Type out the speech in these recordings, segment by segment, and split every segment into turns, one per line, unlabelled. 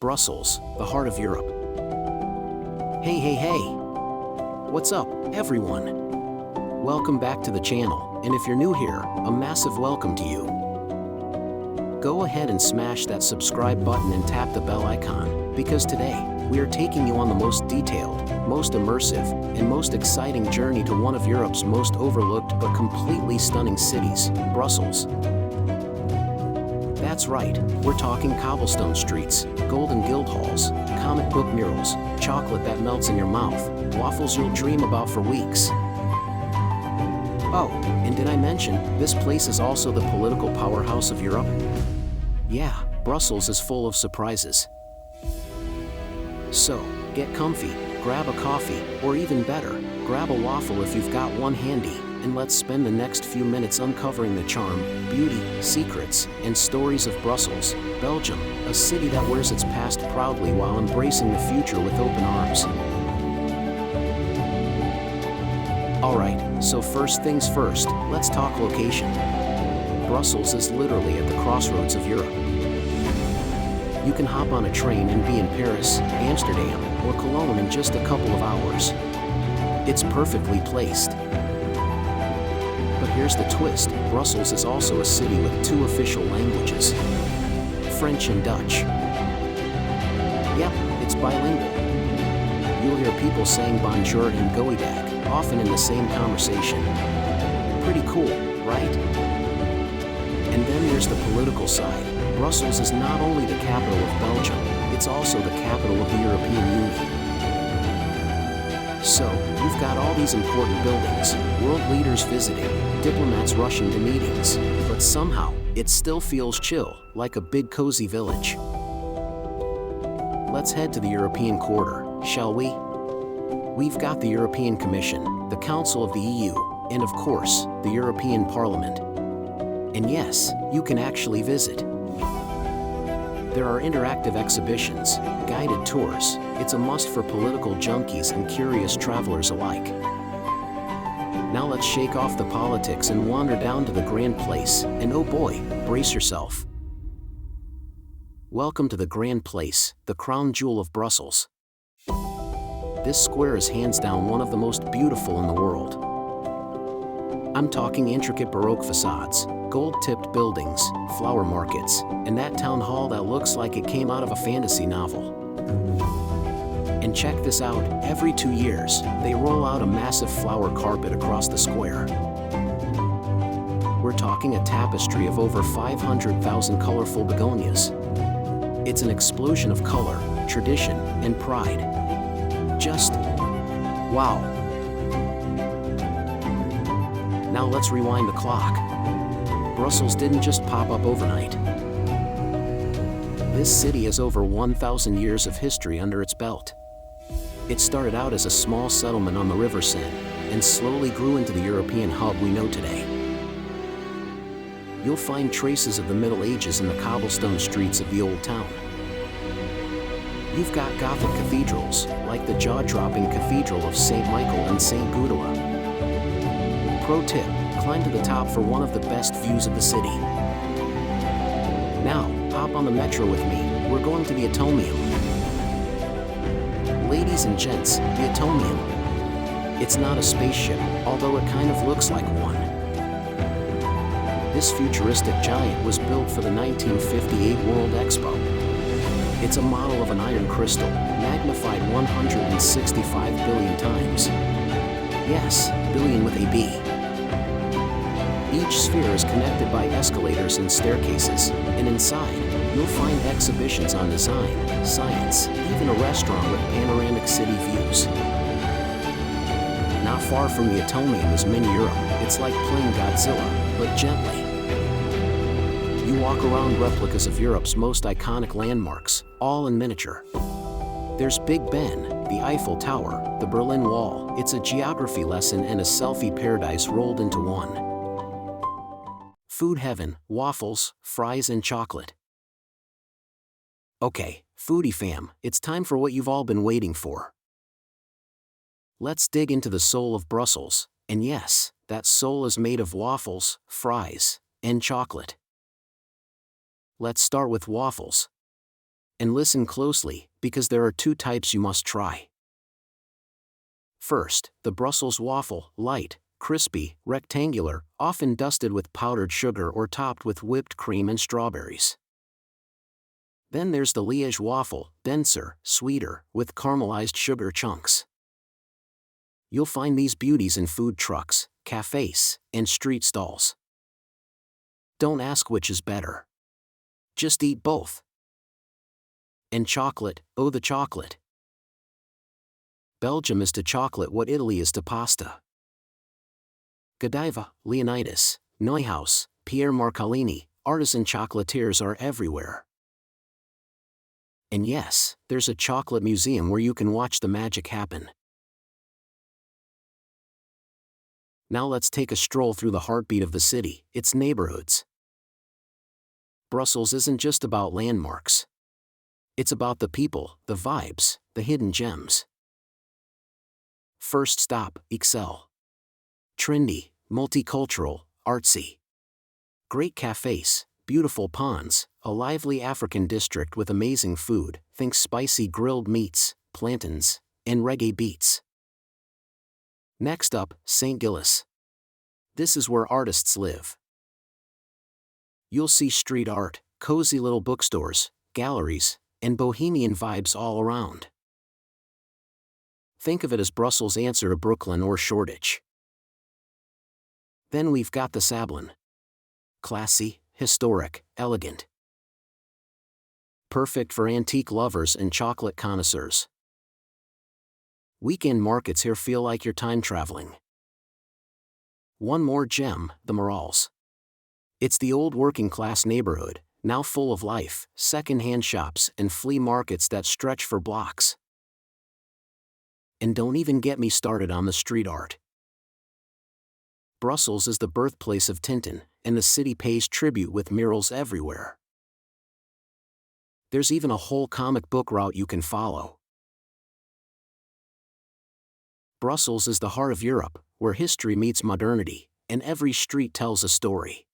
Brussels, the heart of Europe. Hey! What's up, everyone? Welcome back to the channel, and if you're new here, a massive welcome to you. Go ahead and smash that subscribe button and tap the bell icon, because today, we are taking you on the most detailed, most immersive, and most exciting journey to one of Europe's most overlooked but completely stunning cities, Brussels. That's right, we're talking cobblestone streets, golden guild halls, comic book murals, chocolate that melts in your mouth, waffles you'll dream about for weeks. Oh, and did I mention, this place is also the political powerhouse of Europe? Yeah, Brussels is full of surprises. So, get comfy, grab a coffee, or even better, grab a waffle if you've got one handy, and let's spend the next few minutes uncovering the charm, beauty, secrets, and stories of Brussels, Belgium, a city that wears its past proudly while embracing the future with open arms. Alright, so first things first, let's talk location. Brussels is literally at the crossroads of Europe. You can hop on a train and be in Paris, Amsterdam, or Cologne in just a couple of hours. It's perfectly placed. But here's the twist, Brussels is also a city with two official languages, French and Dutch. Yep, it's bilingual. You'll hear people saying bonjour and goeiedag, often in the same conversation. Pretty cool, right? And then there's the political side. Brussels is not only the capital of Belgium, it's also the capital of the European Union. So, you've got all these important buildings, world leaders visiting, diplomats rushing to meetings, but somehow, it still feels chill, like a big cozy village. Let's head to the European quarter, shall we? We've got the European Commission, the Council of the EU, and of course, the European Parliament. And yes, you can actually visit. There are interactive exhibitions, guided tours. It's a must for political junkies and curious travelers alike. Now let's shake off the politics and wander down to the Grand Place, and oh boy, brace yourself. Welcome to the Grand Place, the crown jewel of Brussels. This square is hands down one of the most beautiful in the world. I'm talking intricate Baroque facades, gold-tipped buildings, flower markets, and that town hall that looks like it came out of a fantasy novel. And check this out, every 2 years, they roll out a massive flower carpet across the square. We're talking a tapestry of over 500,000 colorful begonias. It's an explosion of color, tradition, and pride. Just wow. Now let's rewind the clock. Brussels didn't just pop up overnight. This city has over 1,000 years of history under its belt. It started out as a small settlement on the River Seine, and slowly grew into the European hub we know today. You'll find traces of the Middle Ages in the cobblestone streets of the old town. You've got Gothic cathedrals, like the jaw-dropping Cathedral of St. Michael and St. Gudula. Pro tip, climb to the top for one of the best views of the city. Now, hop on the metro with me, we're going to the Atomium. Ladies and gents, the Atomium. It's not a spaceship, although it kind of looks like one. This futuristic giant was built for the 1958 World Expo. It's a model of an iron crystal, magnified 165 billion times. Yes, billion with a B. Each sphere is connected by escalators and staircases, and inside, you'll find exhibitions on design, science, even a restaurant with panoramic city views. Not far from the Atomium is Mini Europe. It's like playing Godzilla, but gently. You walk around replicas of Europe's most iconic landmarks, all in miniature. There's Big Ben, the Eiffel Tower, the Berlin Wall. It's a geography lesson and a selfie paradise rolled into one. Food heaven, waffles, fries, and chocolate. Okay, foodie fam, it's time for what you've all been waiting for. Let's dig into the soul of Brussels, and yes, that soul is made of waffles, fries, and chocolate. Let's start with waffles. And listen closely, because there are two types you must try. First, the Brussels waffle, light, crispy, rectangular, often dusted with powdered sugar or topped with whipped cream and strawberries. Then there's the Liège waffle, denser, sweeter, with caramelized sugar chunks. You'll find these beauties in food trucks, cafes, and street stalls. Don't ask which is better. Just eat both. And chocolate, oh the chocolate. Belgium is to chocolate what Italy is to pasta. Godiva, Leonidas, Neuhaus, Pierre Marcolini, artisan chocolatiers are everywhere. And yes, there's a chocolate museum where you can watch the magic happen. Now let's take a stroll through the heartbeat of the city, its neighborhoods. Brussels isn't just about landmarks. It's about the people, the vibes, the hidden gems. First stop, Excel. Trendy, multicultural, artsy. Great cafes, beautiful ponds, a lively African district with amazing food, think spicy grilled meats, plantains, and reggae beats. Next up, St. Gilles. This is where artists live. You'll see street art, cozy little bookstores, galleries, and bohemian vibes all around. Think of it as Brussels' answer to Brooklyn or Shoreditch. Then we've got the Sablon. Classy, historic, elegant. Perfect for antique lovers and chocolate connoisseurs. Weekend markets here feel like you're time traveling. One more gem, the Morales. It's the old working class neighborhood, now full of life, second-hand shops and flea markets that stretch for blocks. And don't even get me started on the street art. Brussels is the birthplace of Tintin, and the city pays tribute with murals everywhere. There's even a whole comic book route you can follow. Brussels is the heart of Europe, where history meets modernity, and every street tells a story.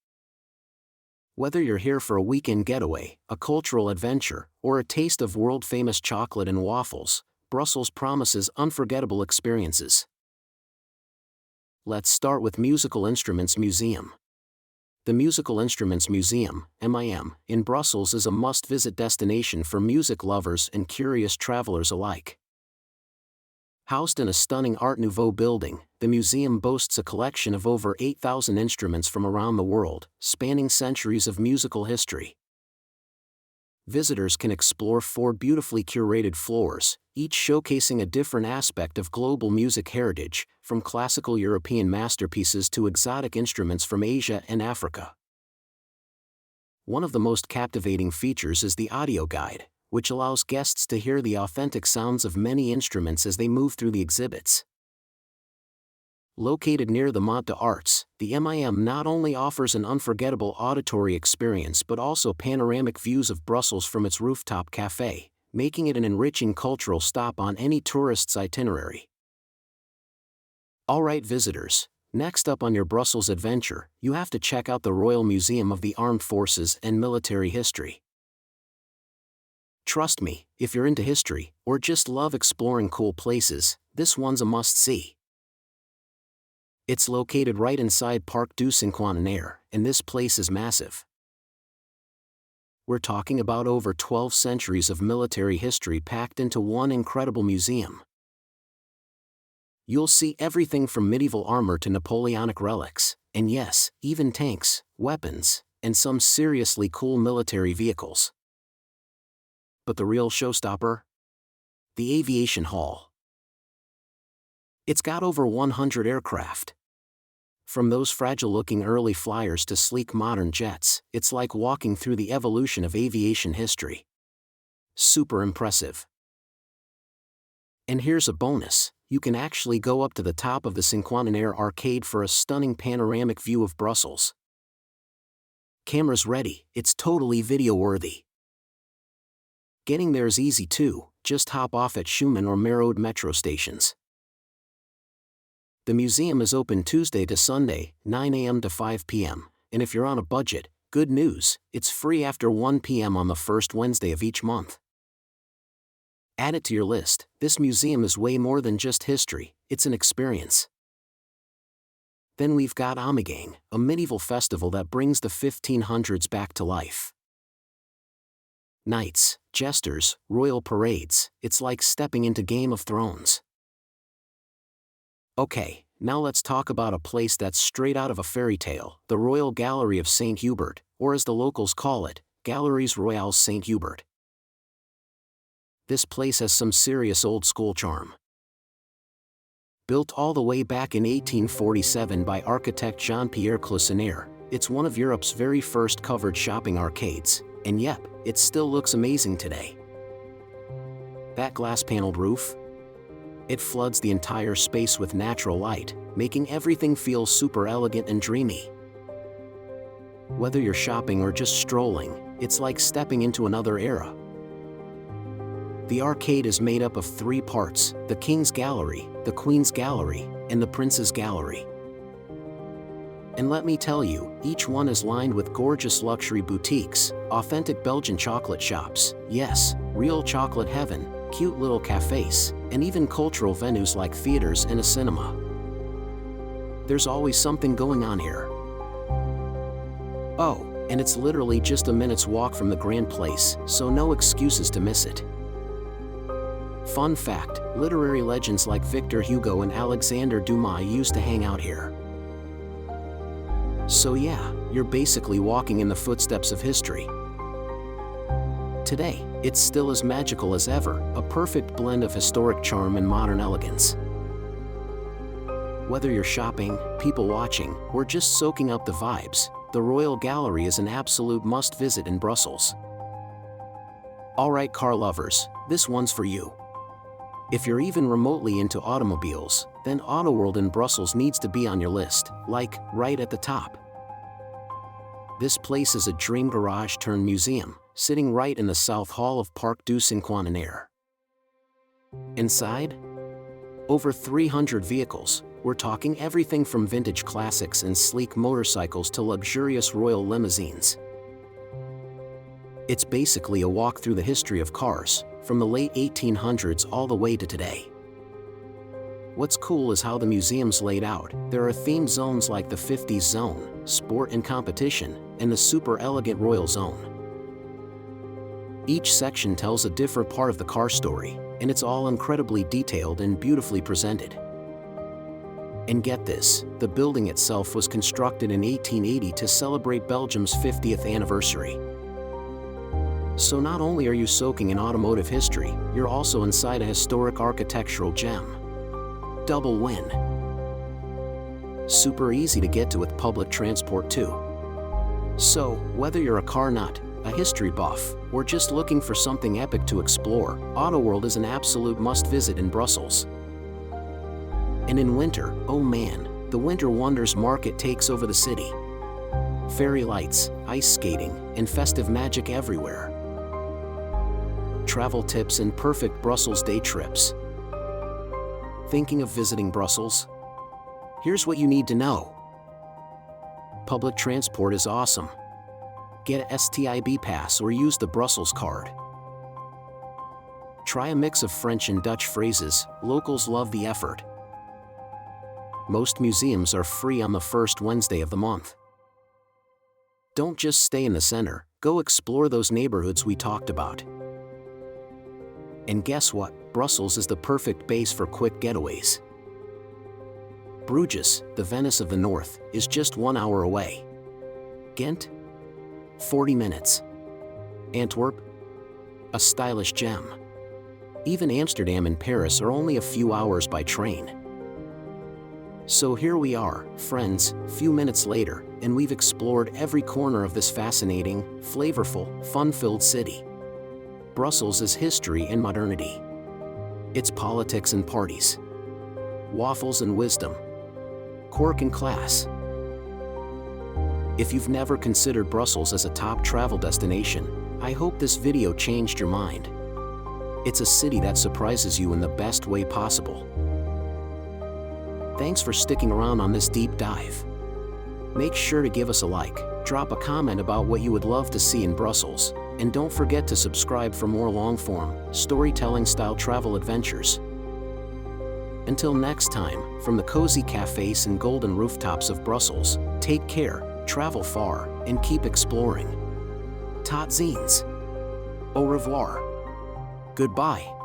Whether you're here for a weekend getaway, a cultural adventure, or a taste of world-famous chocolate and waffles, Brussels promises unforgettable experiences. Let's start with Musical Instruments Museum. The Musical Instruments Museum, MIM, in Brussels is a must-visit destination for music lovers and curious travelers alike. Housed in a stunning Art Nouveau building, the museum boasts a collection of over 8,000 instruments from around the world, spanning centuries of musical history. Visitors can explore 4 beautifully curated floors, each showcasing a different aspect of global music heritage, from classical European masterpieces to exotic instruments from Asia and Africa. One of the most captivating features is the audio guide, which allows guests to hear the authentic sounds of many instruments as they move through the exhibits. Located near the Mont des Arts, the MIM not only offers an unforgettable auditory experience but also panoramic views of Brussels from its rooftop cafe, making it an enriching cultural stop on any tourist's itinerary. Alright visitors, next up on your Brussels adventure, you have to check out the Royal Museum of the Armed Forces and Military History. Trust me, if you're into history, or just love exploring cool places, this one's a must-see. It's located right inside Parc du Cinquantenaire, and this place is massive. We're talking about over 12 centuries of military history packed into one incredible museum. You'll see everything from medieval armor to Napoleonic relics, and yes, even tanks, weapons, and some seriously cool military vehicles. But the real showstopper? The Aviation Hall. It's got over 100 aircraft. From those fragile-looking early flyers to sleek modern jets, it's like walking through the evolution of aviation history. Super impressive. And here's a bonus, you can actually go up to the top of the Cinquantenaire arcade for a stunning panoramic view of Brussels. Cameras ready, it's totally video-worthy. Getting there is easy too, just hop off at Schumann or Merode metro stations. The museum is open Tuesday to Sunday, 9 a.m. to 5 p.m., and if you're on a budget, good news, it's free after 1 p.m. on the first Wednesday of each month. Add it to your list. This museum is way more than just history, it's an experience. Then we've got Ommegang, a medieval festival that brings the 1500s back to life. Knights, jesters, royal parades, it's like stepping into Game of Thrones. Okay, now let's talk about a place that's straight out of a fairy tale, the Royal Gallery of St. Hubert, or as the locals call it, Galeries Royales St. Hubert. This place has some serious old-school charm. Built all the way back in 1847 by architect Jean-Pierre Cloisonnier, it's one of Europe's very first covered shopping arcades, and yep, it still looks amazing today. That glass-paneled roof? It floods the entire space with natural light, making everything feel super elegant and dreamy. Whether you're shopping or just strolling, it's like stepping into another era. The arcade is made up of 3 parts, the King's Gallery, the Queen's Gallery, and the Prince's Gallery. And let me tell you, each one is lined with gorgeous luxury boutiques, authentic Belgian chocolate shops, yes, real chocolate heaven, cute little cafes, and even cultural venues like theaters and a cinema. There's always something going on here. Oh, and it's literally just a minute's walk from the Grand Place, so no excuses to miss it. Fun fact, literary legends like Victor Hugo and Alexander Dumas used to hang out here. So yeah, you're basically walking in the footsteps of history. Today, it's still as magical as ever, a perfect blend of historic charm and modern elegance. Whether you're shopping, people watching, or just soaking up the vibes, the Royal Gallery is an absolute must-visit in Brussels. Alright car lovers, this one's for you. If you're even remotely into automobiles, then Autoworld in Brussels needs to be on your list, like, right at the top. This place is a dream garage turned museum, sitting right in the South Hall of Parc du Cinquantenaire. Inside? Over 300 vehicles, we're talking everything from vintage classics and sleek motorcycles to luxurious royal limousines. It's basically a walk through the history of cars, from the late 1800s all the way to today. What's cool is how the museum's laid out. There are themed zones like the 50s zone, sport and competition, and the super elegant royal zone. Each section tells a different part of the car story, and it's all incredibly detailed and beautifully presented. And get this, the building itself was constructed in 1880 to celebrate Belgium's 50th anniversary. So not only are you soaking in automotive history, you're also inside a historic architectural gem. Double win. Super easy to get to with public transport too. So, whether you're a car nut, a history buff, or just looking for something epic to explore, Autoworld is an absolute must-visit in Brussels. And in winter, oh man, the Winter Wonders Market takes over the city. Fairy lights, ice skating, and festive magic everywhere. Travel tips and perfect Brussels day trips. Thinking of visiting Brussels? Here's what you need to know. Public transport is awesome. Get a STIB pass or use the Brussels card. Try a mix of French and Dutch phrases, locals love the effort. Most museums are free on the first Wednesday of the month. Don't just stay in the center, go explore those neighborhoods we talked about. And guess what? Brussels is the perfect base for quick getaways. Bruges, the Venice of the North, is just 1 hour away. Ghent? 40 minutes. Antwerp? A stylish gem. Even Amsterdam and Paris are only a few hours by train. So here we are, friends, few minutes later, and we've explored every corner of this fascinating, flavorful, fun-filled city. Brussels is history and modernity. It's politics and parties. Waffles and wisdom. Quirk and class. If you've never considered Brussels as a top travel destination, I hope this video changed your mind. It's a city that surprises you in the best way possible. Thanks for sticking around on this deep dive. Make sure to give us a like, drop a comment about what you would love to see in Brussels, And don't forget to subscribe for more long-form, storytelling-style travel adventures. Until next time, from the cozy cafes and golden rooftops of Brussels, take care, travel far, and keep exploring. Tot ziens. Au revoir. Goodbye.